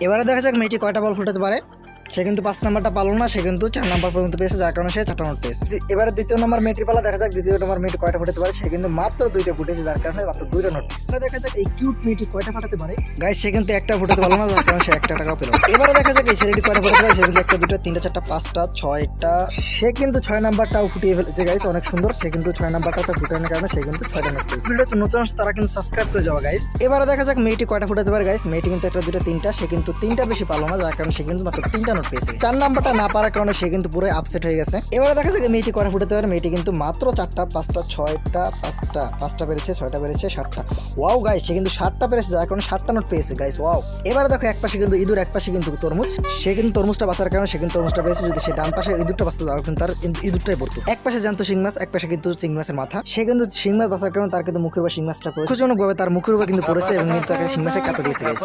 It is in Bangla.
এবারে দেখা যাক মেয়েটি কয়টা বল ফুটাতে পারে। সে কিন্তু 5 নাম্বারটা পারলো না, সে কিন্তু 4 নাম্বার পর্যন্ত পেয়েছে, যার কারণে সে 4টা নোট পেয়েছে। এবারে দ্বিতীয় নাম্বার মেয়েটির পালা, দেখা যাক দ্বিতীয় নাম্বার মেয়েটি কয়টা ফুটাতে পারে। সে কিন্তু মাত্র 2টা ফুটেছে, যার কারণে মাত্র 2টা নোট পেয়েছে। এবারে দেখা যাক এই কিউট মেয়েটি কয়টা ফাটাতে পারে। গাইস সে কিন্তু একটা ফুটাতে পারলো না, যার কারণে সে 1 টাকাও পেল। এবারে দেখা যাক এই ছেলেটি কয়টা ফুটাতে পারে। সে কিন্তু 1টা 2টা 3টা 4টা 5টা 6টা, সে কিন্তু 6 নাম্বারটাও ফুটিয়ে ফেলেছে। গাইস অনেক সুন্দর, সে কিন্তু 6 নাম্বারটাও ফুটানোর কারণে সে কিন্তু 6টা নোট পেয়েছে। ভিডিও তো নতুন আসছে তারা কিন্তু সাবস্ক্রাইব করে যাওয়া গাইস। এবারে দেখা যাক মেয়েটি কয়টা ফুটাতে পারে। গাইস মেয়েটি কিন্তু 1টা 2টা 3টা, সে কিন্তু 3টা বেশি পারলো না, যার কারণে সে কিন্তু মাত্র 3টা নোট পেয়েছে। 4 নাম্বারটা না পারার কারণে সে কিন্তু পুরো আপসেট হয়ে গেছে। এবারে দেখা যাক মেয়েটি কয়টা ফুটাতে পারে। মেয়েটি কিন্তু মাত্র 4টা 5টা 6টা 5টা পেরেছে, 6টা পেরেছে, 7টা। ওয়াও গাইস সে কিন্তু 7টা পেরেছে, যার কারণে 7টা নোট পেয়েছে গাইস। ওয়াও। এবারে দেখো এক পাশে কিন্তু ইঁদুর, এক পাশে কিন্তু তরমুজ। সে কিন্তু তরমুজটা বাঁচার কারণে সে কিন্তু তরমুজটা পেয়েছে। যদি সে ডান পাশে ইঁদুরটা বাঁচতো তাহলে কিন্তু তার ইঁদুরটাই পড়তো। এক পাশে জ্যান্ত শিং মাছ, এক পাশে কিন্তু চিংড়ি মাছের মাথা। সে কিন্তু শিং মাছ বাঁচার কারণে তার কিন্তু মুখের উপর শিং মাছটা পড়েছে। দুঃখজনকভাবে তার মুখের উপর কিন্তু পড়েছে এবং কিন্তু তাকে শিং মাছে কাটা দিয়েছে গাইস।